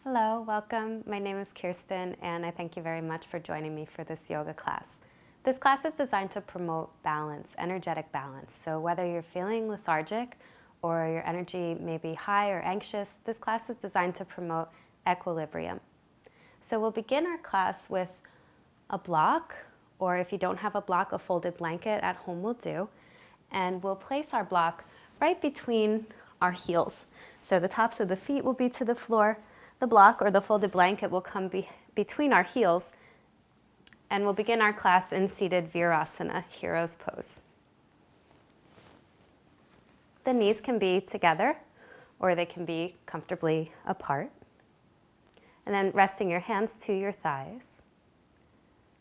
Hello, welcome. My name is Kirsten, and I thank you very much for joining me for this yoga class. This class is designed to promote balance, energetic balance. So whether you're feeling lethargic or your energy may be high or anxious, this class is designed to promote equilibrium. So we'll begin our class with a block, or if you don't have a block, a folded blanket at home will do. And we'll place our block right between our heels. So the tops of the feet will be to the floor. The block or the folded blanket will come between our heels, and we'll begin our class in seated Virasana, hero's pose. The knees can be together or they can be comfortably apart. And then resting your hands to your thighs.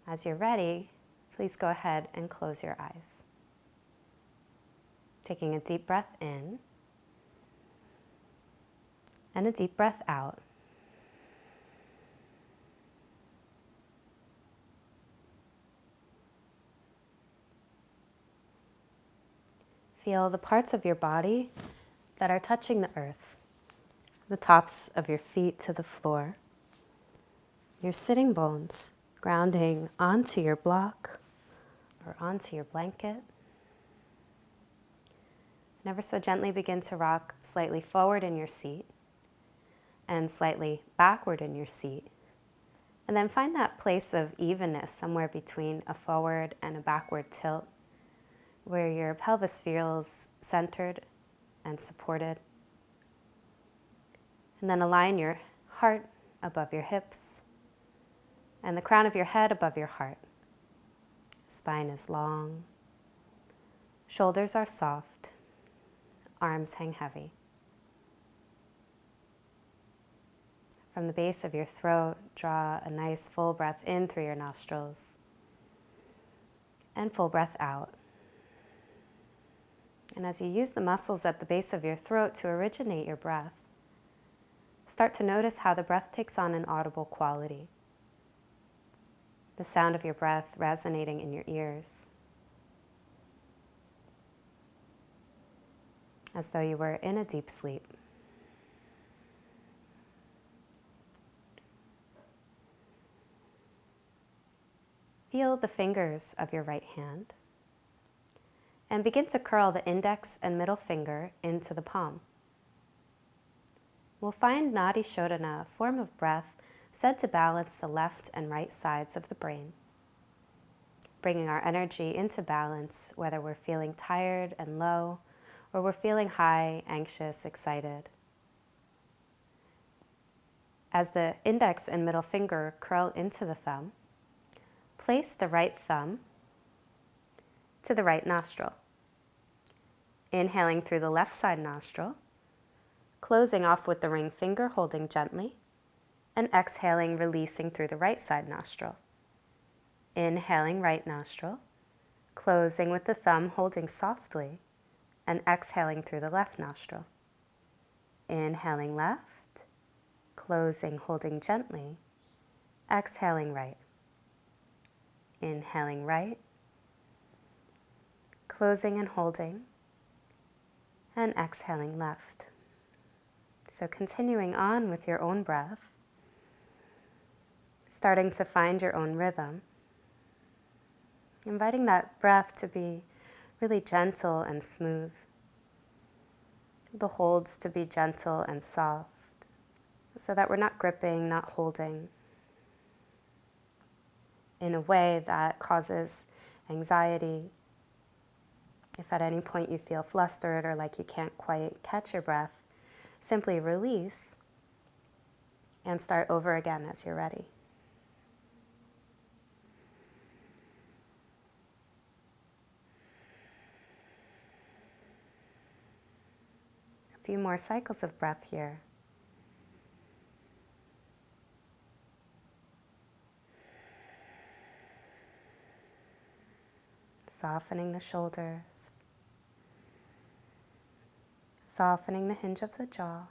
As you're ready, please go ahead and close your eyes. Taking a deep breath in and a deep breath out. Feel the parts of your body that are touching the earth, the tops of your feet to the floor, your sitting bones grounding onto your block or onto your blanket. And ever so gently begin to rock slightly forward in your seat and slightly backward in your seat. And then find that place of evenness somewhere between a forward and a backward tilt, where your pelvis feels centered and supported. And then align your heart above your hips and the crown of your head above your heart. Spine is long, shoulders are soft, arms hang heavy. From the base of your throat, draw a nice full breath in through your nostrils and full breath out. And as you use the muscles at the base of your throat to originate your breath, start to notice how the breath takes on an audible quality. The sound of your breath resonating in your ears, as though you were in a deep sleep. Feel the fingers of your right hand and begin to curl the index and middle finger into the palm. We'll find Nadi Shodhana, a form of breath said to balance the left and right sides of the brain, bringing our energy into balance whether we're feeling tired and low or we're feeling high, anxious, excited. As the index and middle finger curl into the thumb, place the right thumb to the right nostril. Inhaling through the left side nostril, closing off with the ring finger holding gently, and exhaling, releasing through the right side nostril. Inhaling right nostril, closing with the thumb holding softly, and exhaling through the left nostril. Inhaling left, closing, holding gently, exhaling right. Inhaling right, closing and holding, and exhaling left. So continuing on with your own breath, starting to find your own rhythm, inviting that breath to be really gentle and smooth, the holds to be gentle and soft, so that we're not gripping, not holding in a way that causes anxiety. If at any point you feel flustered or like you can't quite catch your breath, simply release and start over again as you're ready. A few more cycles of breath here. Softening the shoulders, softening the hinge of the jaw.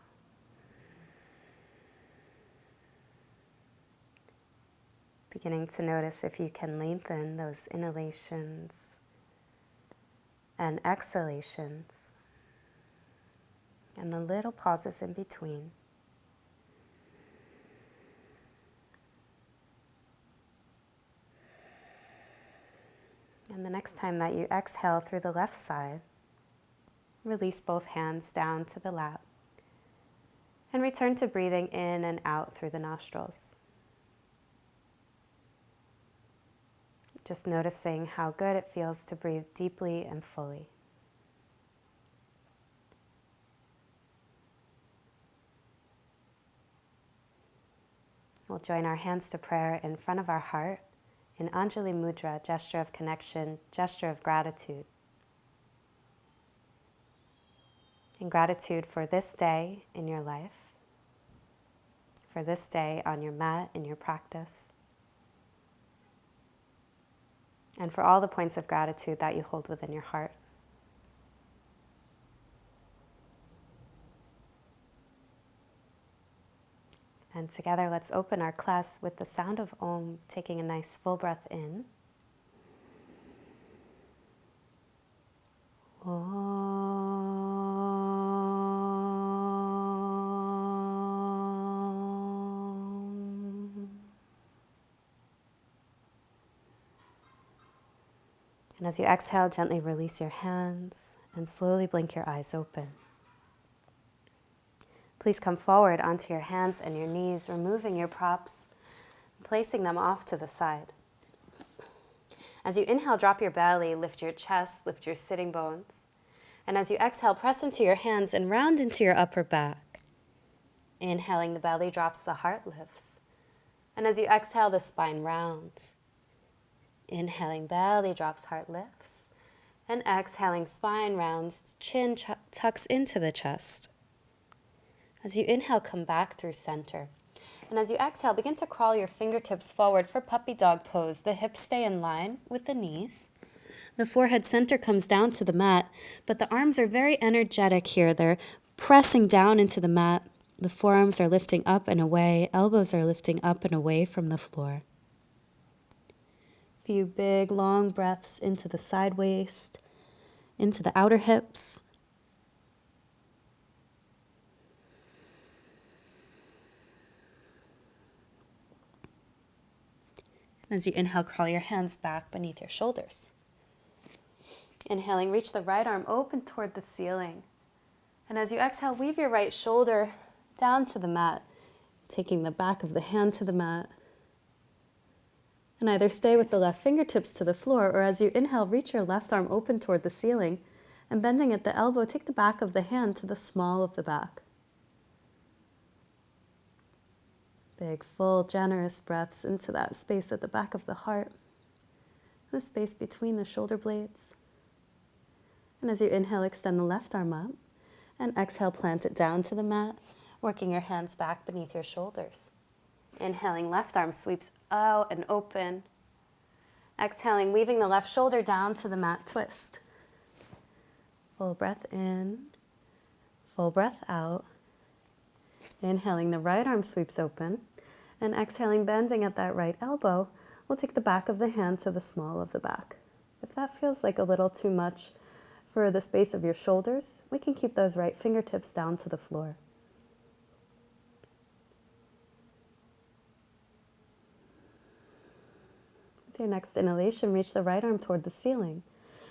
Beginning to notice if you can lengthen those inhalations and exhalations, and the little pauses in between. And the next time that you exhale through the left side, release both hands down to the lap and return to breathing in and out through the nostrils. Just noticing how good it feels to breathe deeply and fully. We'll join our hands to prayer in front of our heart in Anjali Mudra, gesture of connection, gesture of gratitude. In gratitude for this day in your life, for this day on your mat, in your practice, and for all the points of gratitude that you hold within your heart. And together, let's open our class with the sound of Om, taking a nice full breath in. Om. And as you exhale, gently release your hands and slowly blink your eyes open. Please come forward onto your hands and your knees, removing your props, placing them off to the side. As you inhale, drop your belly, lift your chest, lift your sitting bones. And as you exhale, press into your hands and round into your upper back. Inhaling, the belly drops, the heart lifts. And as you exhale, the spine rounds. Inhaling, belly drops, heart lifts. And exhaling, spine rounds, chin tucks into the chest. As you inhale, come back through center. And as you exhale, begin to crawl your fingertips forward for puppy dog pose. The hips stay in line with the knees. The forehead center comes down to the mat, but the arms are very energetic here. They're pressing down into the mat. The forearms are lifting up and away. Elbows are lifting up and away from the floor. Few big, long breaths into the side waist, into the outer hips. As you inhale, crawl your hands back beneath your shoulders. Inhaling, reach the right arm open toward the ceiling. And as you exhale, weave your right shoulder down to the mat, taking the back of the hand to the mat. And either stay with the left fingertips to the floor, or as you inhale, reach your left arm open toward the ceiling. And bending at the elbow, take the back of the hand to the small of the back. Big, full, generous breaths into that space at the back of the heart, the space between the shoulder blades. And as you inhale, extend the left arm up, and exhale, plant it down to the mat, working your hands back beneath your shoulders. Inhaling, left arm sweeps out and open. Exhaling, weaving the left shoulder down to the mat, twist. Full breath in, full breath out. Inhaling, the right arm sweeps open, and exhaling, bending at that right elbow, we'll take the back of the hand to the small of the back. If that feels like a little too much for the space of your shoulders, we can keep those right fingertips down to the floor. With your next inhalation, reach the right arm toward the ceiling,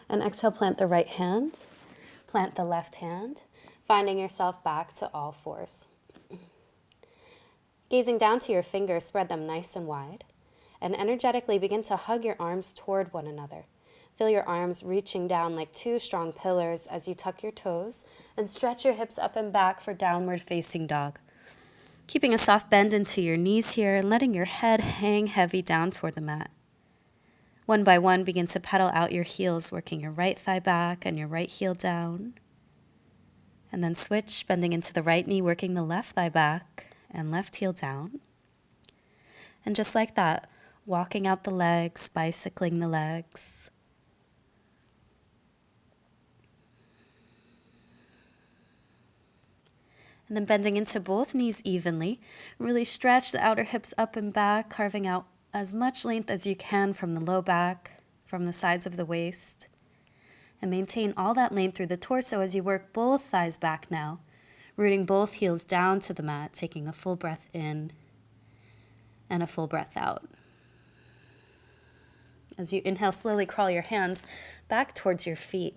and exhale, plant the right hand, plant the left hand, finding yourself back to all fours. Gazing down to your fingers, spread them nice and wide, and energetically begin to hug your arms toward one another. Feel your arms reaching down like two strong pillars as you tuck your toes and stretch your hips up and back for downward facing dog. Keeping a soft bend into your knees here and letting your head hang heavy down toward the mat. One by one, begin to pedal out your heels, working your right thigh back and your right heel down. And then switch, bending into the right knee, working the left thigh back and left heel down. And just like that, walking out the legs, bicycling the legs. And then bending into both knees evenly. Really stretch the outer hips up and back, carving out as much length as you can from the low back, from the sides of the waist. And maintain all that length through the torso as you work both thighs back now. Rooting both heels down to the mat, taking a full breath in and a full breath out. As you inhale, slowly crawl your hands back towards your feet.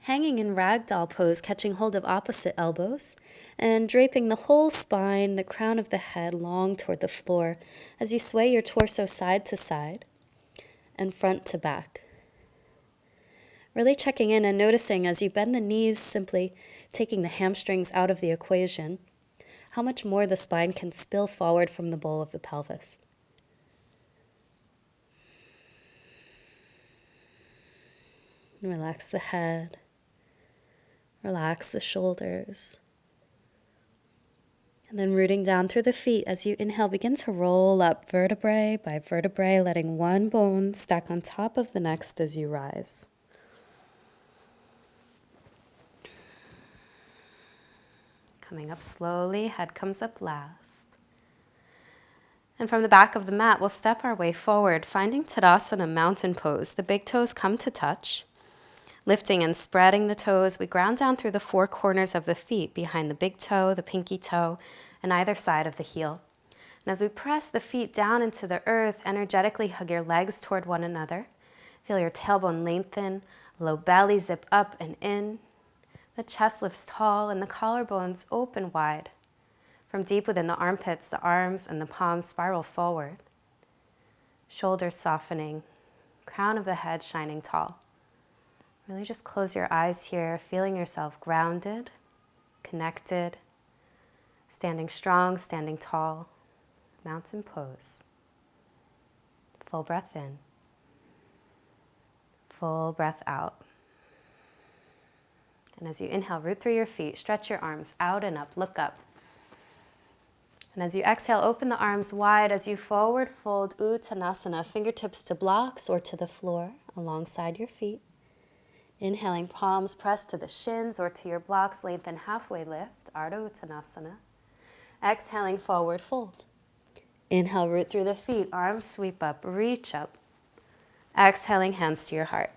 Hanging in ragdoll pose, catching hold of opposite elbows and draping the whole spine, the crown of the head long toward the floor as you sway your torso side to side and front to back. Really checking in and noticing as you bend the knees, simply taking the hamstrings out of the equation, how much more the spine can spill forward from the bowl of the pelvis. Relax the head. Relax the shoulders. And then rooting down through the feet as you inhale, begin to roll up vertebrae by vertebrae, letting one bone stack on top of the next as you rise. Coming up slowly, head comes up last. And from the back of the mat, we'll step our way forward, finding Tadasana, mountain pose. The big toes come to touch. Lifting and spreading the toes, we ground down through the four corners of the feet, behind the big toe, the pinky toe, and either side of the heel. And as we press the feet down into the earth, energetically hug your legs toward one another. Feel your tailbone lengthen, low belly zip up and in. The chest lifts tall and the collarbones open wide. From deep within the armpits, the arms and the palms spiral forward. Shoulders softening, crown of the head shining tall. Really just close your eyes here, feeling yourself grounded, connected, standing strong, standing tall, mountain pose. Full breath in, full breath out. And as you inhale, root through your feet, stretch your arms out and up, look up. And as you exhale, open the arms wide as you forward fold Uttanasana, fingertips to blocks or to the floor alongside your feet. Inhaling, palms press to the shins or to your blocks, lengthen halfway lift, Ardha Uttanasana. Exhaling, forward fold. Inhale, root through the feet, arms sweep up, reach up. Exhaling, hands to your heart.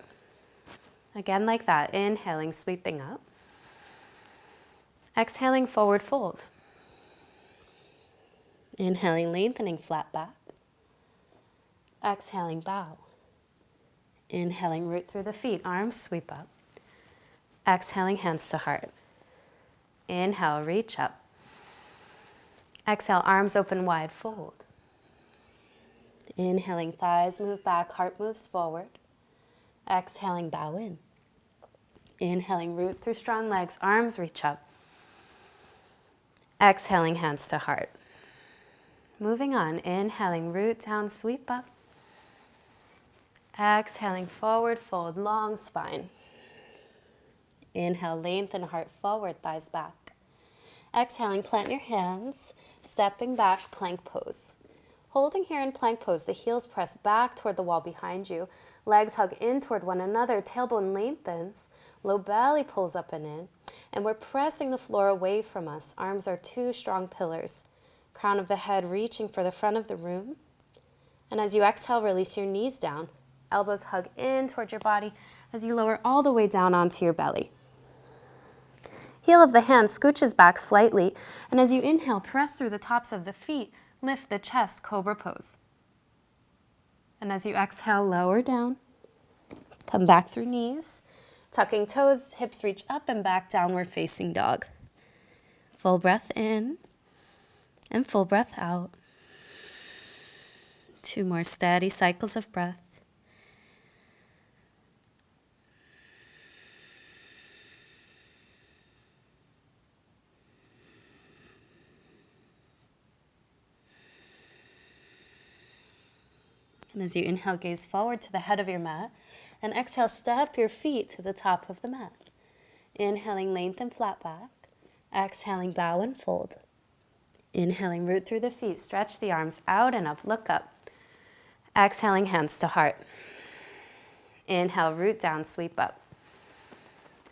Again like that, inhaling, sweeping up. Exhaling, forward fold. Inhaling, lengthening, flat back. Exhaling, bow. Inhaling, root through the feet, arms sweep up. Exhaling, hands to heart. Inhale, reach up. Exhale, arms open wide, fold. Inhaling, thighs move back, heart moves forward. Exhaling, bow in. Inhaling, root through strong legs, arms reach up. Exhaling, hands to heart. Moving on, inhaling, root down, sweep up. Exhaling, forward fold, long spine. Inhale, lengthen heart forward, thighs back. Exhaling, plant your hands, stepping back, plank pose. Holding here in plank pose, the heels press back toward the wall behind you. Legs hug in toward one another, tailbone lengthens, low belly pulls up and in. And we're pressing the floor away from us. Arms are two strong pillars. Crown of the head reaching for the front of the room. And as you exhale, release your knees down. Elbows hug in toward your body as you lower all the way down onto your belly. Heel of the hand scooches back slightly, and as you inhale, press through the tops of the feet, lift the chest, cobra pose. And as you exhale, lower down, come back through knees, tucking toes, hips reach up and back, downward facing dog. Full breath in and full breath out. 2 more steady cycles of breath. And as you inhale, gaze forward to the head of your mat. And exhale, step your feet to the top of the mat. Inhaling, lengthen, flat back. Exhaling, bow and fold. Inhaling, root through the feet. Stretch the arms out and up, look up. Exhaling, hands to heart. Inhale, root down, sweep up.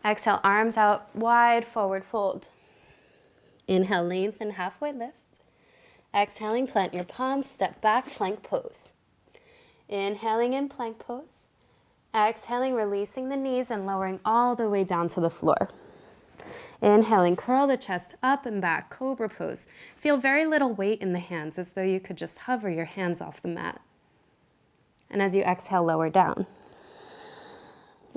Exhale, arms out wide, forward fold. Inhale, lengthen, halfway lift. Exhaling, plant your palms, step back, plank pose. Inhaling in plank pose. Exhaling, releasing the knees and lowering all the way down to the floor. Inhaling, curl the chest up and back, cobra pose. Feel very little weight in the hands, as though you could just hover your hands off the mat. And as you exhale, lower down.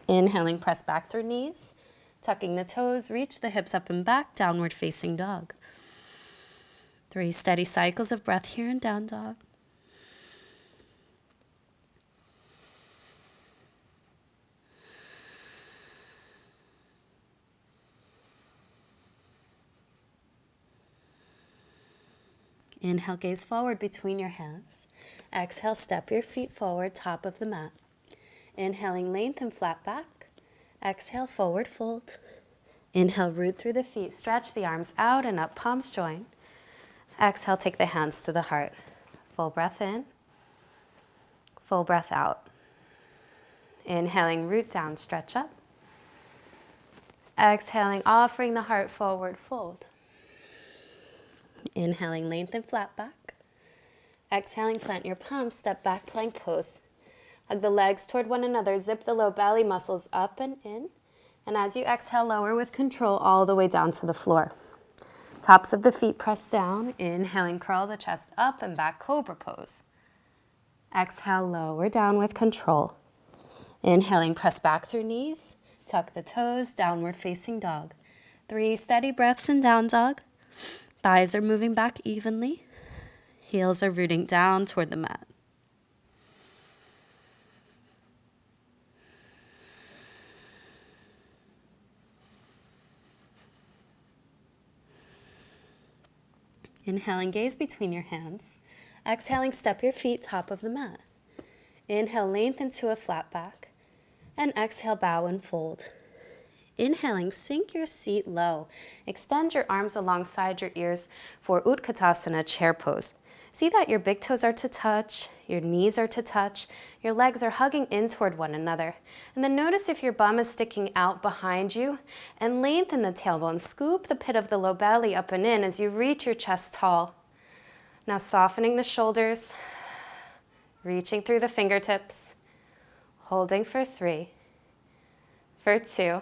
Inhaling, press back through knees. Tucking the toes, reach the hips up and back, downward facing dog. 3 steady cycles of breath here in down dog. Inhale, gaze forward between your hands. Exhale, step your feet forward, top of the mat. Inhaling, lengthen, flat back. Exhale, forward fold. Inhale, root through the feet. Stretch the arms out and up, palms join. Exhale, take the hands to the heart. Full breath in. Full breath out. Inhaling, root down, stretch up. Exhaling, offering the heart forward, fold. Inhaling, lengthen, flat back. Exhaling, plant your palms, step back, plank pose. Hug the legs toward one another, zip the low belly muscles up and in. And as you exhale, lower with control all the way down to the floor. Tops of the feet press down. Inhaling, curl the chest up and back, cobra pose. Exhale, lower down with control. Inhaling, press back through knees. Tuck the toes, downward facing dog. 3 steady breaths in down dog. Thighs are moving back evenly. Heels are rooting down toward the mat. Inhaling, gaze between your hands. Exhaling, step your feet top of the mat. Inhale, lengthen to a flat back. And exhale, bow and fold. Inhaling, sink your seat low. Extend your arms alongside your ears for Utkatasana, chair pose. See that your big toes are to touch, your knees are to touch, your legs are hugging in toward one another. And then notice if your bum is sticking out behind you, and lengthen the tailbone. Scoop the pit of the low belly up and in as you reach your chest tall. Now softening the shoulders, reaching through the fingertips, holding for 3, for 2,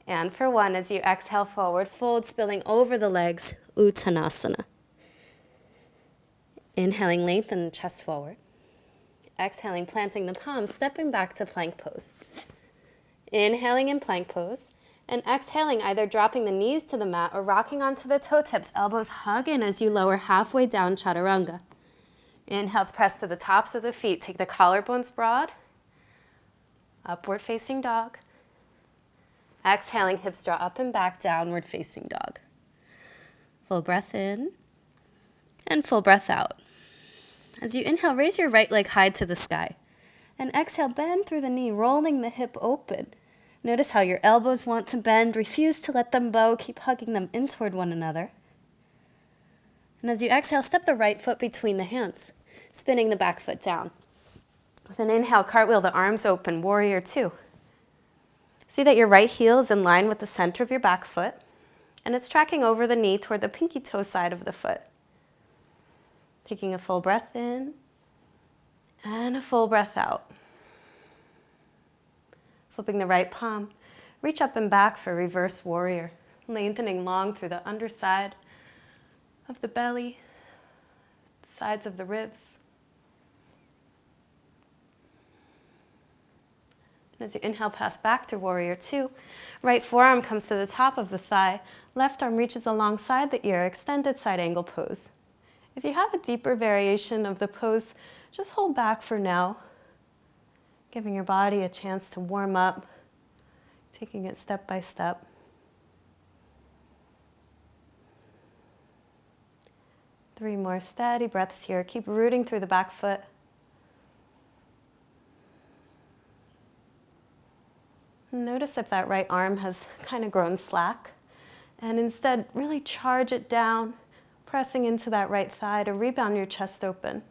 and for 1 as you exhale forward, fold, spilling over the legs, Uttanasana. Inhaling, lengthen the chest forward. Exhaling, planting the palms, stepping back to plank pose. Inhaling in plank pose, and exhaling, either dropping the knees to the mat or rocking onto the toe tips, elbows hug in as you lower halfway down, chaturanga. Inhale to press to the tops of the feet, take the collarbones broad, upward facing dog. Exhaling, hips draw up and back, downward facing dog. Full breath in and full breath out. As you inhale, raise your right leg high to the sky. And exhale, bend through the knee, rolling the hip open. Notice how your elbows want to bend. Refuse to let them bow. Keep hugging them in toward one another. And as you exhale, step the right foot between the hands, spinning the back foot down. With an inhale, cartwheel the arms open, warrior 2. See that your right heel is in line with the center of your back foot, and it's tracking over the knee toward the pinky toe side of the foot. Taking a full breath in and a full breath out. Flipping the right palm, reach up and back for reverse warrior, lengthening long through the underside of the belly, sides of the ribs. And as you inhale, pass back through warrior 2. Right forearm comes to the top of the thigh. Left arm reaches alongside the ear, extended side angle pose. If you have a deeper variation of the pose, just hold back for now, giving your body a chance to warm up, taking it step by step. Three more steady breaths here. Keep rooting through the back foot. Notice if that right arm has kind of grown slack, and instead really charge it down, pressing into that right thigh to rebound your chest open.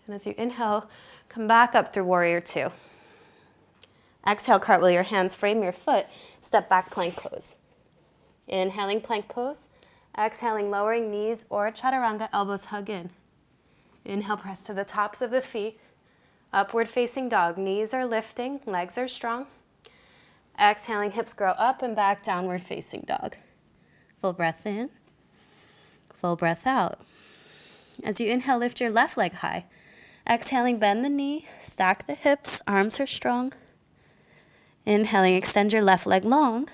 And as you inhale, come back up through warrior 2. Exhale, cartwheel your hands, frame your foot, step back plank pose. Inhaling plank pose, exhaling lowering knees or chaturanga, elbows hug in. Inhale, press to the tops of the feet, upward facing dog, knees are lifting, legs are strong. Exhaling, hips grow up and back, downward facing dog. Full breath in, full breath out. As you inhale, lift your left leg high. Exhaling, bend the knee, stack the hips, arms are strong. Inhaling, extend your left leg long.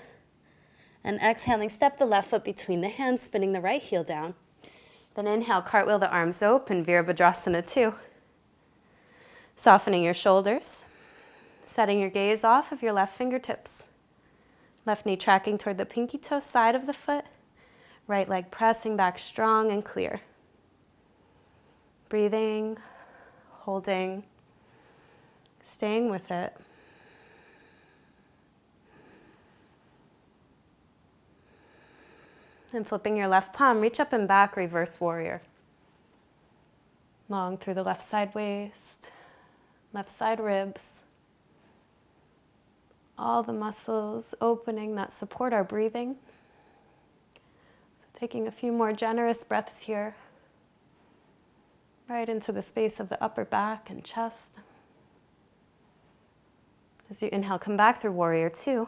And exhaling, step the left foot between the hands, spinning the right heel down. Then inhale, cartwheel the arms open, Virabhadrasana 2. Softening your shoulders, setting your gaze off of your left fingertips. Left knee tracking toward the pinky toe side of the foot. Right leg pressing back strong and clear. Breathing, holding, staying with it. And flipping your left palm, reach up and back, reverse warrior. Long through the left side waist, left side ribs. All the muscles opening that support our breathing. So taking a few more generous breaths here. Right into the space of the upper back and chest. As you inhale, come back through warrior 2.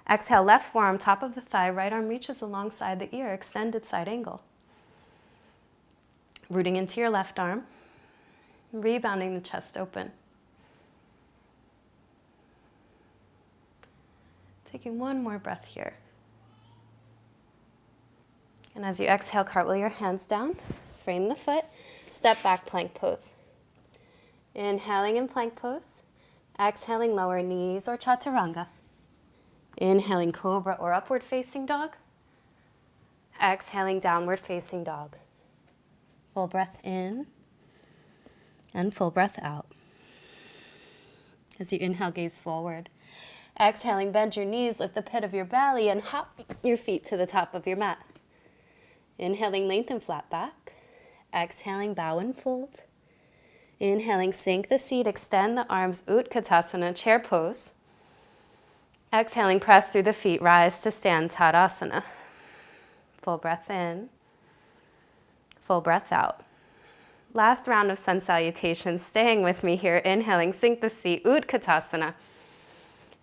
Exhale, left forearm, top of the thigh, right arm reaches alongside the ear, extended side angle. Rooting into your left arm, rebounding the chest open. Taking one more breath here. And as you exhale, cartwheel your hands down, frame the foot, step back, plank pose. Inhaling in plank pose, exhaling lower knees or chaturanga. Inhaling cobra or upward facing dog. Exhaling downward facing dog. Full breath in and full breath out. As you inhale, gaze forward. Exhaling, bend your knees, lift the pit of your belly, and hop your feet to the top of your mat. Inhaling, lengthen flat back. Exhaling, bow and fold. Inhaling, sink the seat, extend the arms, Utkatasana, chair pose. Exhaling, press through the feet, rise to stand, Tadasana. Full breath in, full breath out. Last round of sun salutations, staying with me here. Inhaling, sink the seat, Utkatasana.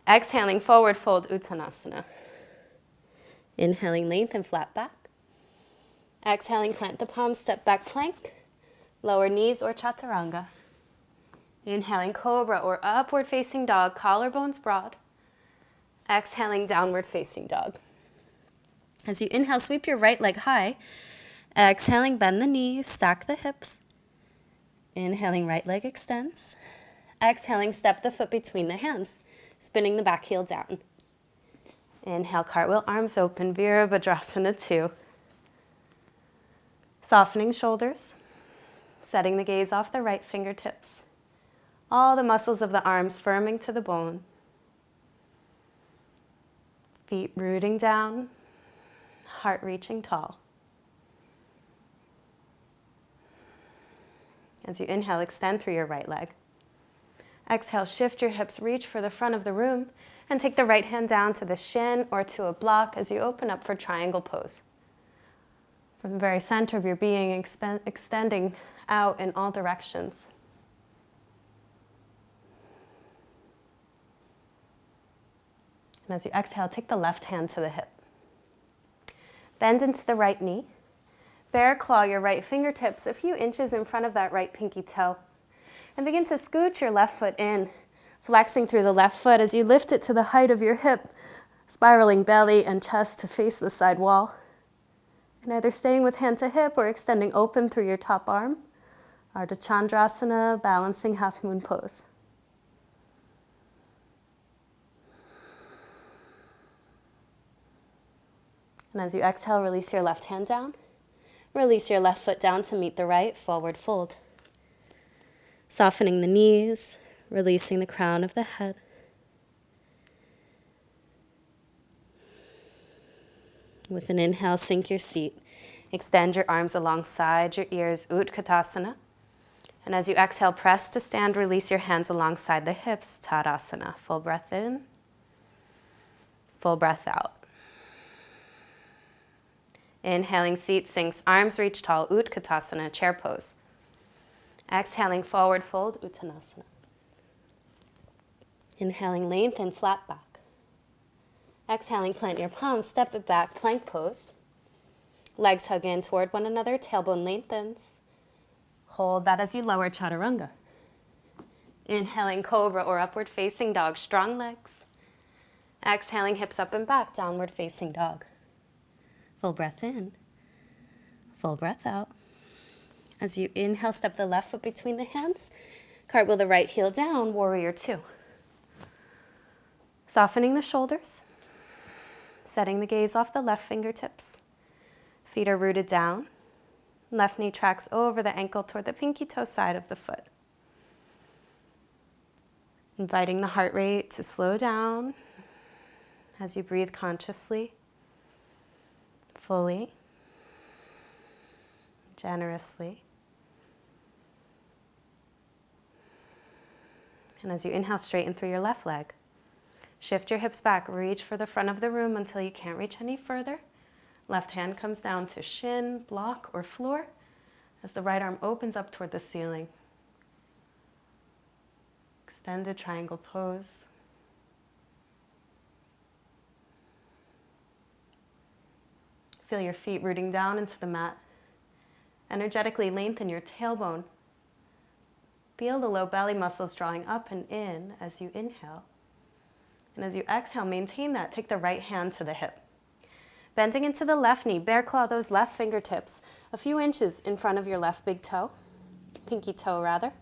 Exhaling, forward fold, Uttanasana. Inhaling, lengthen flat back. Exhaling, plant the palms, step back plank. Lower knees or chaturanga. Inhaling, cobra or upward facing dog, collarbones broad. Exhaling, downward facing dog. As you inhale, sweep your right leg high. Exhaling, bend the knees, stack the hips. Inhaling, right leg extends. Exhaling, step the foot between the hands, spinning the back heel down. Inhale, cartwheel, arms open, Virabhadrasana 2. Softening shoulders, setting the gaze off the right fingertips. All the muscles of the arms firming to the bone. Feet rooting down, heart reaching tall. As you inhale, extend through your right leg. Exhale, shift your hips, reach for the front of the room, and take the right hand down to the shin or to a block as you open up for triangle pose. From the very center of your being, extending out in all directions. And as you exhale, take the left hand to the hip. Bend into the right knee. Bear claw your right fingertips a few inches in front of that right pinky toe. And begin to scoot your left foot in, flexing through the left foot as you lift it to the height of your hip, spiraling belly and chest to face the side wall. And either staying with hand to hip or extending open through your top arm, Ardha Chandrasana, balancing half moon pose. And as you exhale, release your left hand down. Release your left foot down to meet the right, forward fold. Softening the knees, releasing the crown of the head. With an inhale, sink your seat. Extend your arms alongside your ears, Utkatasana. And as you exhale, press to stand, release your hands alongside the hips, Tadasana. Full breath in, full breath out. Inhaling, seat sinks, arms reach tall, Utkatasana, chair pose. Exhaling, forward fold, Uttanasana. Inhaling, lengthen, flat back. Exhaling, plant your palms, step it back, plank pose. Legs hug in toward one another, tailbone lengthens. Hold that as you lower chaturanga. Inhaling cobra or upward facing dog, strong legs. Exhaling hips up and back, downward facing dog. Full breath in, full breath out. As you inhale, step the left foot between the hands. Cartwheel the right heel down, warrior two. Softening the shoulders. Setting the gaze off the left fingertips. Feet are rooted down. Left knee tracks over the ankle toward the pinky toe side of the foot. Inviting the heart rate to slow down as you breathe consciously, fully, generously. And as you inhale, straighten through your left leg. Shift your hips back, reach for the front of the room until you can't reach any further. Left hand comes down to shin, block, or floor as the right arm opens up toward the ceiling. Extended triangle pose. Feel your feet rooting down into the mat. Energetically lengthen your tailbone. Feel the low belly muscles drawing up and in as you inhale. And as you exhale, maintain that. Take the right hand to the hip. Bending into the left knee, bear claw those left fingertips a few inches in front of your left big toe, pinky toe rather.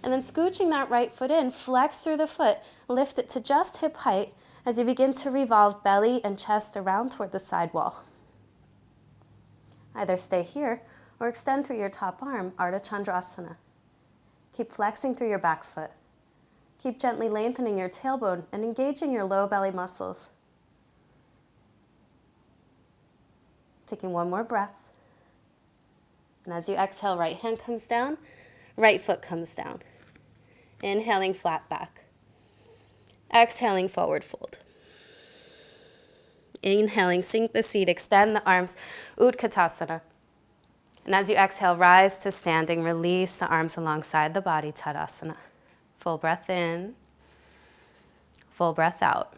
And then scooching that right foot in, flex through the foot, lift it to just hip height as you begin to revolve belly and chest around toward the side wall. Either stay here or extend through your top arm, Ardha Chandrasana. Keep flexing through your back foot. Keep gently lengthening your tailbone and engaging your low belly muscles. Taking one more breath. And as you exhale, right hand comes down, right foot comes down. Inhaling, flat back. Exhaling, forward fold. Inhaling, sink the seat, extend the arms, Utkatasana. And as you exhale, rise to standing, release the arms alongside the body, Tadasana. Full breath in, full breath out.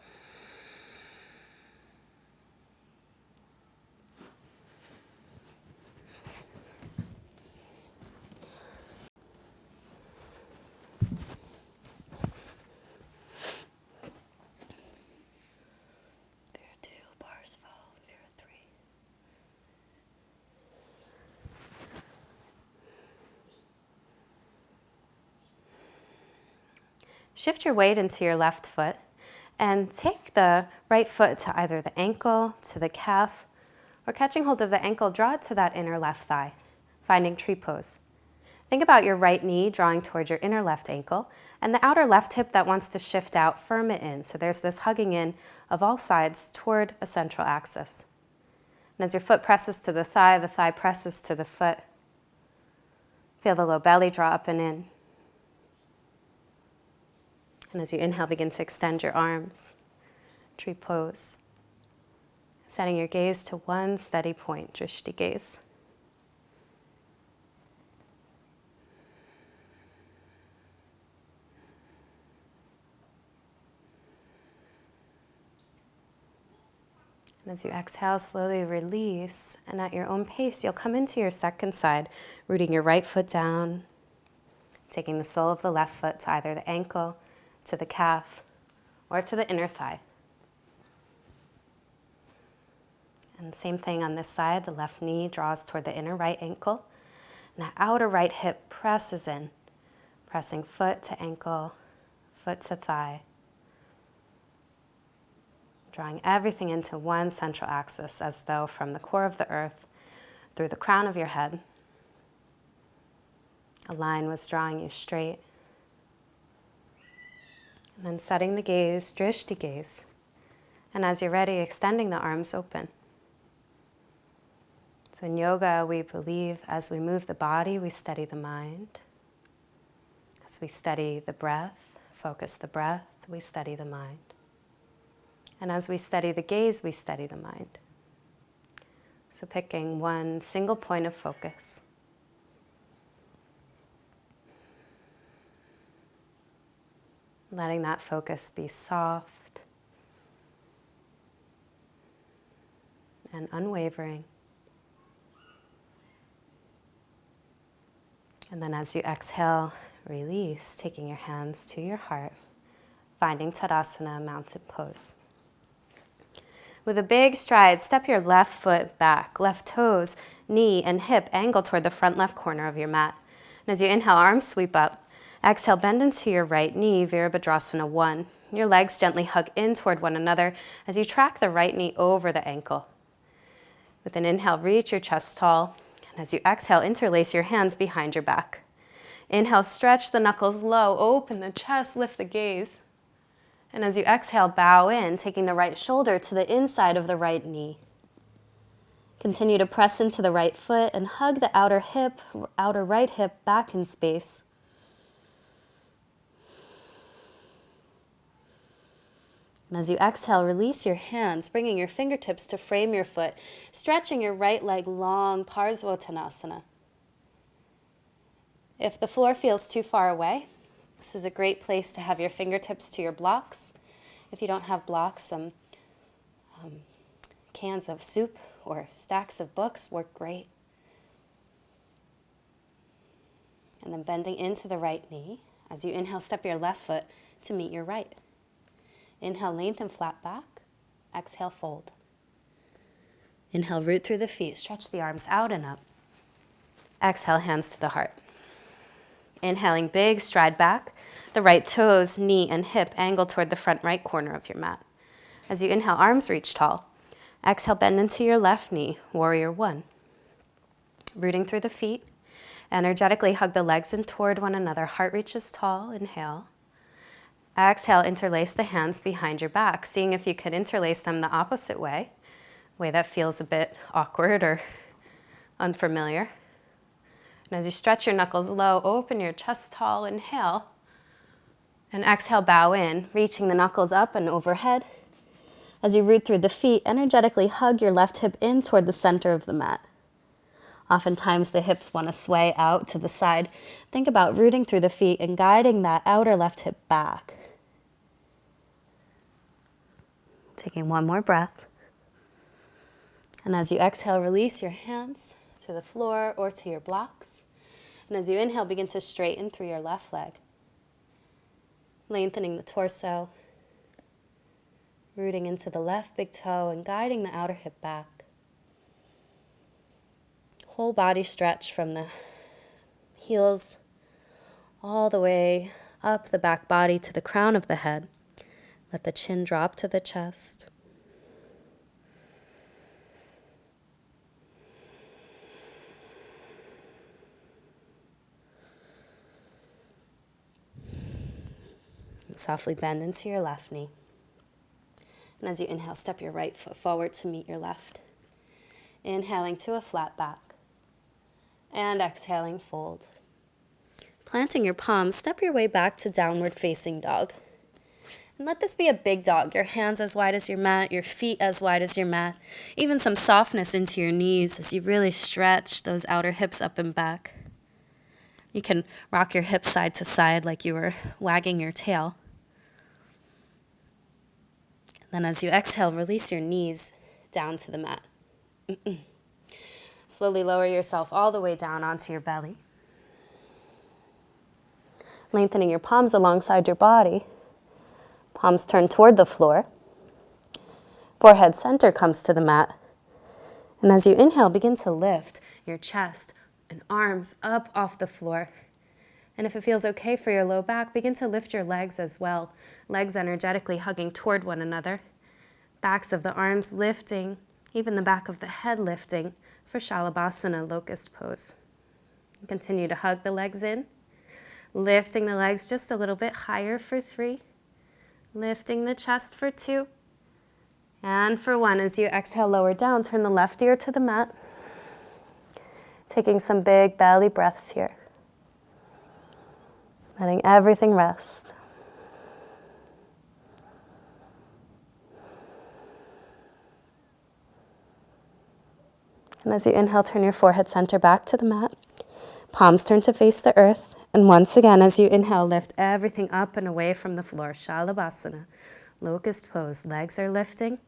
Shift your weight into your left foot and take the right foot to either the ankle, to the calf, or catching hold of the ankle, draw it to that inner left thigh, finding tree pose. Think about your right knee drawing towards your inner left ankle and the outer left hip that wants to shift out, firm it in. So there's this hugging in of all sides toward a central axis. And as your foot presses to the thigh presses to the foot. Feel the low belly draw up and in. And as you inhale, begin to extend your arms, tree pose. Setting your gaze to one steady point, drishti gaze. And as you exhale, slowly release, and at your own pace, you'll come into your second side, rooting your right foot down, taking the sole of the left foot to either the ankle, to the calf, or to the inner thigh. And same thing on this side, the left knee draws toward the inner right ankle, and the outer right hip presses in, pressing foot to ankle, foot to thigh, drawing everything into one central axis as though from the core of the earth through the crown of your head, a line was drawing you straight. And then setting the gaze, drishti gaze. And as you're ready, extending the arms open. So in yoga, we believe as we move the body, we steady the mind. As we steady the breath, focus the breath, we steady the mind. And as we steady the gaze, we steady the mind. So picking one single point of focus. Letting that focus be soft and unwavering. And then as you exhale, release, taking your hands to your heart, finding Tadasana, mountain pose. With a big stride, step your left foot back, left toes, knee, and hip angle toward the front left corner of your mat. And as you inhale, arms sweep up. Exhale, bend into your right knee, Virabhadrasana 1. Your legs gently hug in toward one another as you track the right knee over the ankle. With an inhale, reach your chest tall. And as you exhale, interlace your hands behind your back. Inhale, stretch the knuckles low, open the chest, lift the gaze. And as you exhale, bow in, taking the right shoulder to the inside of the right knee. Continue to press into the right foot and hug the outer right hip back in space. And as you exhale, release your hands, bringing your fingertips to frame your foot, stretching your right leg long, Parsvottanasana. If the floor feels too far away, this is a great place to have your fingertips to your blocks. If you don't have blocks, some cans of soup or stacks of books work great. And then bending into the right knee. As you inhale, step your left foot to meet your right. Inhale, lengthen flat back. Exhale, fold. Inhale, root through the feet. Stretch the arms out and up. Exhale, hands to the heart. Inhaling, big stride back. The right toes, knee, and hip angle toward the front right corner of your mat. As you inhale, arms reach tall. Exhale, bend into your left knee, Warrior 1. Rooting through the feet. Energetically hug the legs in toward one another. Heart reaches tall. Inhale. Exhale, interlace the hands behind your back, seeing if you could interlace them the opposite way, a way that feels a bit awkward or unfamiliar. And as you stretch your knuckles low, open your chest tall, inhale. And exhale, bow in, reaching the knuckles up and overhead. As you root through the feet, energetically hug your left hip in toward the center of the mat. Oftentimes the hips want to sway out to the side. Think about rooting through the feet and guiding that outer left hip back. Taking one more breath. And as you exhale, release your hands to the floor or to your blocks. And as you inhale, begin to straighten through your left leg. Lengthening the torso. Rooting into the left big toe and guiding the outer hip back. Whole body stretch from the heels all the way up the back body to the crown of the head. Let the chin drop to the chest. Softly bend into your left knee. And as you inhale, step your right foot forward to meet your left. Inhaling to a flat back. And exhaling, fold. Planting your palms, step your way back to downward facing dog. And let this be a big dog. Your hands as wide as your mat, your feet as wide as your mat. Even some softness into your knees as you really stretch those outer hips up and back. You can rock your hips side to side like you were wagging your tail. Then as you exhale, release your knees down to the mat. Slowly lower yourself all the way down onto your belly. Lengthening your palms alongside your body. Palms turn toward the floor. Forehead center comes to the mat. And as you inhale, begin to lift your chest and arms up off the floor. And if it feels okay for your low back, begin to lift your legs as well. Legs energetically hugging toward one another. Backs of the arms lifting, even the back of the head lifting for Shalabhasana, locust pose. Continue to hug the legs in. Lifting the legs just a little bit higher for 3. Lifting the chest for 2. And for 1, as you exhale, lower down, turn the left ear to the mat. Taking some big belly breaths here. Letting everything rest. And as you inhale, turn your forehead center back to the mat. Palms turn to face the earth. And once again, as you inhale, lift everything up and away from the floor. Shalabhasana, locust pose. Legs are lifting.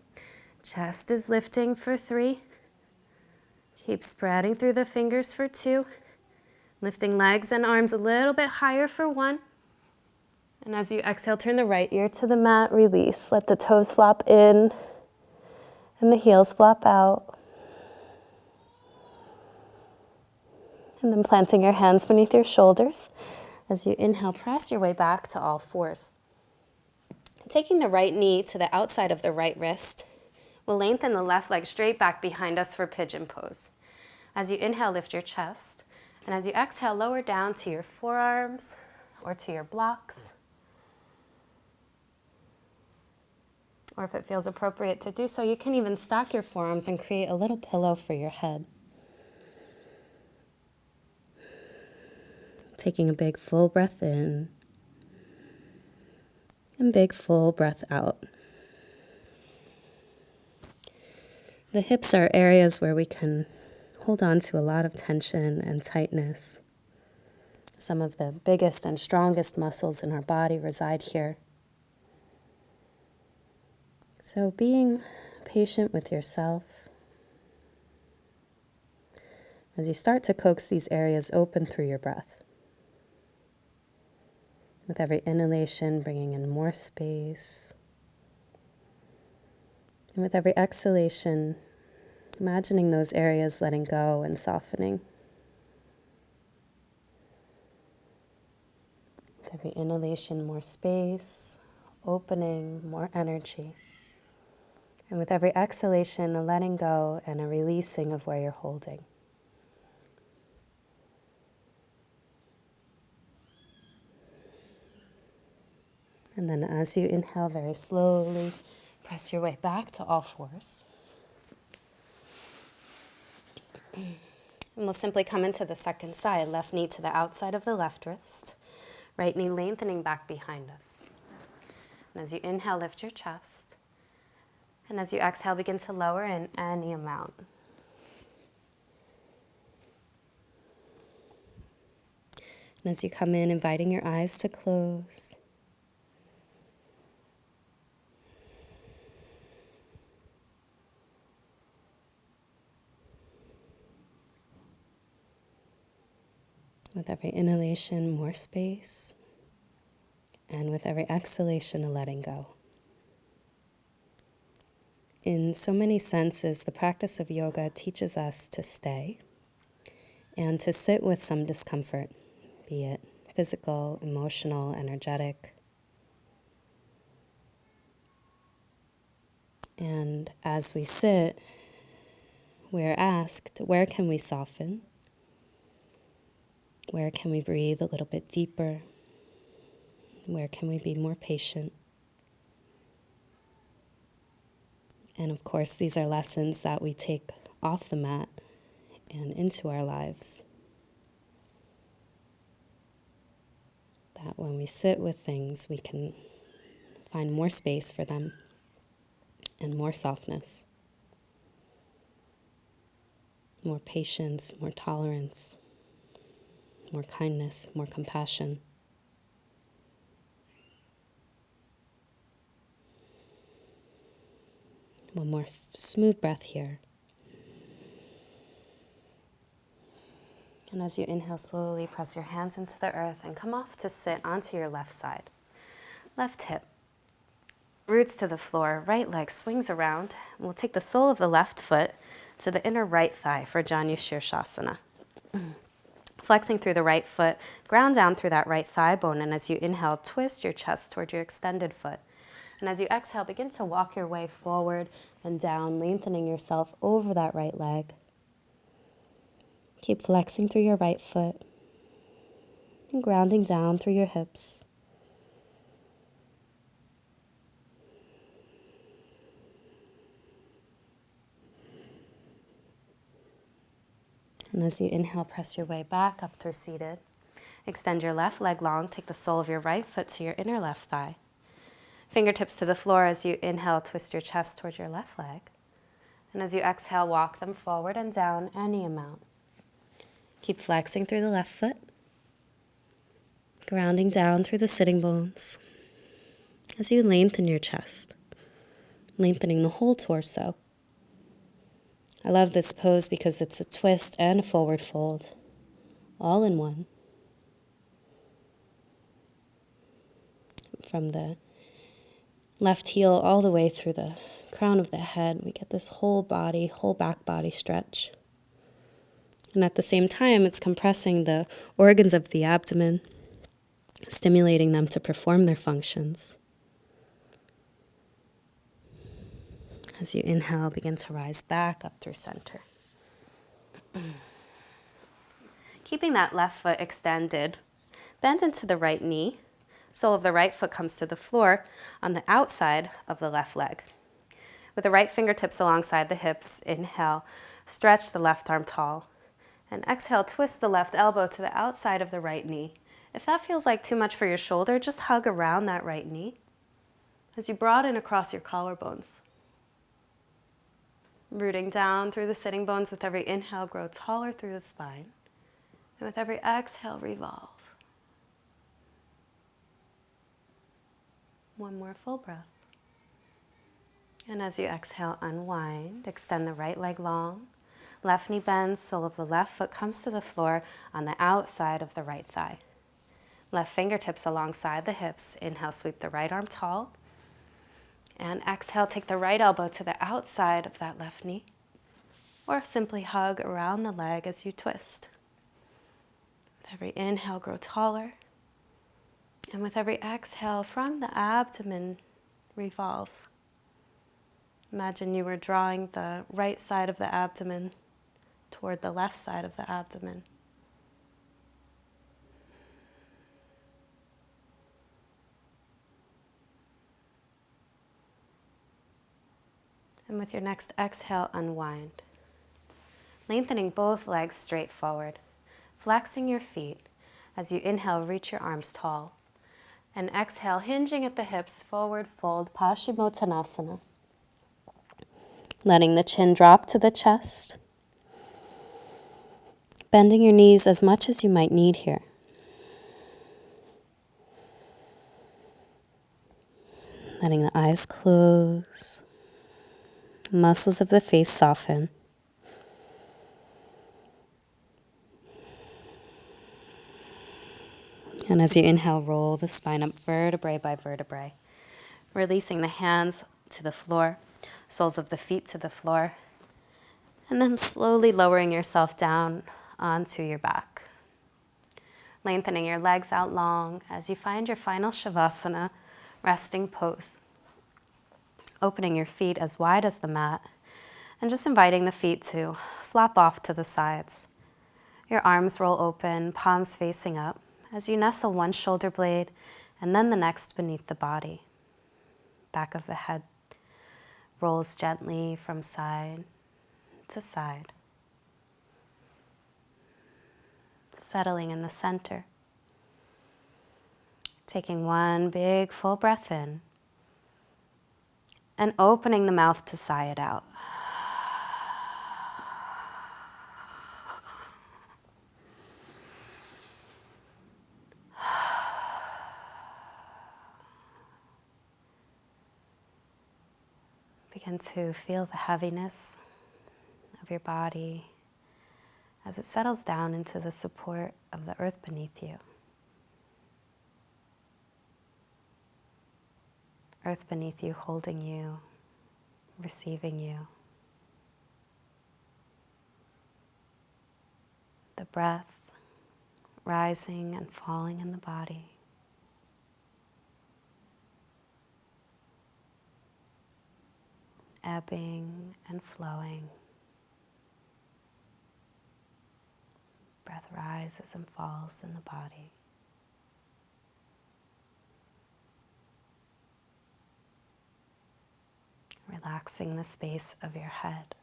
Chest is lifting for 3. Keep spreading through the fingers for 2. Lifting legs and arms a little bit higher for 1. And as you exhale, turn the right ear to the mat, release. Let the toes flop in and the heels flop out. And then planting your hands beneath your shoulders. As you inhale, press your way back to all fours. Taking the right knee to the outside of the right wrist, we'll lengthen the left leg straight back behind us for pigeon pose. As you inhale, lift your chest. And as you exhale, lower down to your forearms or to your blocks. Or if it feels appropriate to do so, you can even stack your forearms and create a little pillow for your head. Taking a big full breath in and big full breath out. The hips are areas where we can hold on to a lot of tension and tightness. Some of the biggest and strongest muscles in our body reside here. So being patient with yourself as you start to coax these areas open through your breath. With every inhalation, bringing in more space. And with every exhalation, imagining those areas letting go and softening. With every inhalation, more space, opening, more energy. And with every exhalation, a letting go and a releasing of where you're holding. And then as you inhale, very slowly, press your way back to all fours. And we'll simply come into the second side, left knee to the outside of the left wrist, right knee lengthening back behind us. And as you inhale, lift your chest. And as you exhale, begin to lower in any amount. And as you come in, inviting your eyes to close. With every inhalation, more space. And with every exhalation, a letting go. In so many senses, the practice of yoga teaches us to stay and to sit with some discomfort, be it physical, emotional, energetic. And as we sit, we're asked, where can we soften? Where can we breathe a little bit deeper? Where can we be more patient? And of course, these are lessons that we take off the mat and into our lives. That when we sit with things, we can find more space for them and more softness, more patience, more tolerance, more kindness, more compassion. One more smooth breath here. And as you inhale, slowly press your hands into the earth and come off to sit onto your left side. Left hip, roots to the floor, right leg swings around. And we'll take the sole of the left foot to the inner right thigh for Janu Shirshasana. Flexing through the right foot, ground down through that right thigh bone, and as you inhale, twist your chest toward your extended foot. And as you exhale, begin to walk your way forward and down, lengthening yourself over that right leg. Keep flexing through your right foot and grounding down through your hips. And as you inhale, press your way back up through seated. Extend your left leg long, take the sole of your right foot to your inner left thigh. Fingertips to the floor as you inhale, twist your chest towards your left leg. And as you exhale, walk them forward and down any amount. Keep flexing through the left foot, grounding down through the sitting bones. As you lengthen your chest, lengthening the whole torso. I love this pose because it's a twist and a forward fold. all in one. From the left heel all the way through the crown of the head, we get this whole body, whole back body stretch. And at the same time, it's compressing the organs of the abdomen, stimulating them to perform their functions. As you inhale, begin to rise back up through center. Keeping that left foot extended, bend into the right knee. Sole of the right foot comes to the floor on the outside of the left leg. With the right fingertips alongside the hips, inhale, stretch the left arm tall. And exhale, twist the left elbow to the outside of the right knee. If that feels like too much for your shoulder, just hug around that right knee as you broaden across your collarbones. Rooting down through the sitting bones. With every inhale, grow taller through the spine. And with every exhale, revolve. One more full breath. And as you exhale, unwind. Extend the right leg long. Left knee bends, sole of the left foot comes to the floor on the outside of the right thigh. Left fingertips alongside the hips. Inhale, sweep the right arm tall. And exhale, take the right elbow to the outside of that left knee. Or simply hug around the leg as you twist. With every inhale, grow taller. And with every exhale, from the abdomen, revolve. Imagine you were drawing the right side of the abdomen toward the left side of the abdomen. And with your next exhale, unwind. Lengthening both legs straight forward. Flexing your feet. As you inhale, reach your arms tall. And exhale, hinging at the hips, forward fold, Paschimottanasana. Letting the chin drop to the chest. Bending your knees as much as you might need here. Letting the eyes close. Muscles of the face soften. And as you inhale, roll the spine up vertebrae by vertebrae. Releasing the hands to the floor, soles of the feet to the floor. And then slowly lowering yourself down onto your back. Lengthening your legs out long as you find your final Shavasana, resting pose. Opening your feet as wide as the mat, and just inviting the feet to flop off to the sides. Your arms roll open, palms facing up, as you nestle one shoulder blade and then the next beneath the body. Back of the head rolls gently from side to side. Settling in the center. Taking one big full breath in and opening the mouth to sigh it out. Begin to feel the heaviness of your body as it settles down into the support of the earth beneath you. Earth beneath you, holding you, receiving you. The breath rising and falling in the body. Ebbing and flowing. Breath rises and falls in the body. Relaxing the space of your head.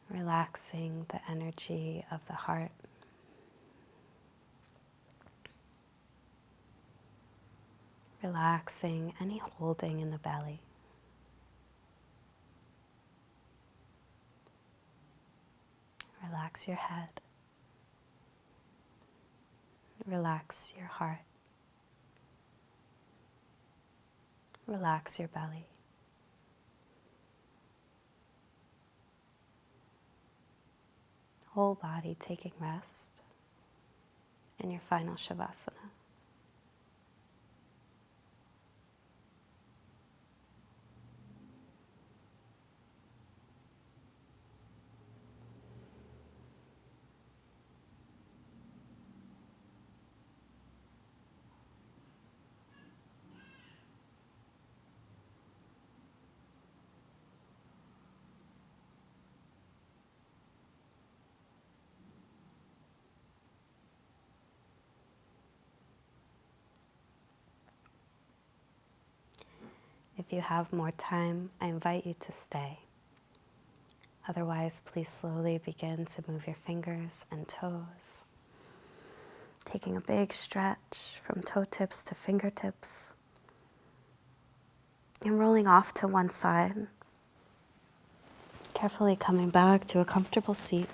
Relaxing the energy of the heart. Relaxing any holding in the belly. Relax your head. Relax your heart. Relax your belly. whole body taking rest in your final Shavasana. If you have more time, I invite you to stay. Otherwise, please slowly begin to move your fingers and toes, taking a big stretch from toe tips to fingertips, and rolling off to one side, carefully coming back to a comfortable seat.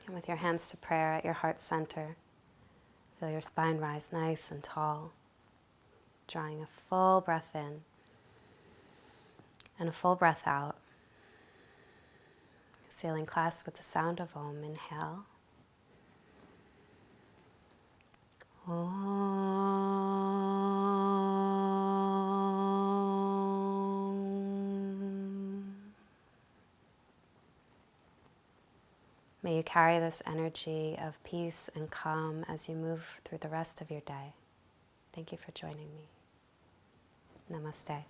And with your hands to prayer at your heart center, feel your spine rise nice and tall, drawing a full breath in and a full breath out. Exhaling class with the sound of Om. Inhale. Om. May you carry this energy of peace and calm as you move through the rest of your day. Thank you for joining me. Namaste.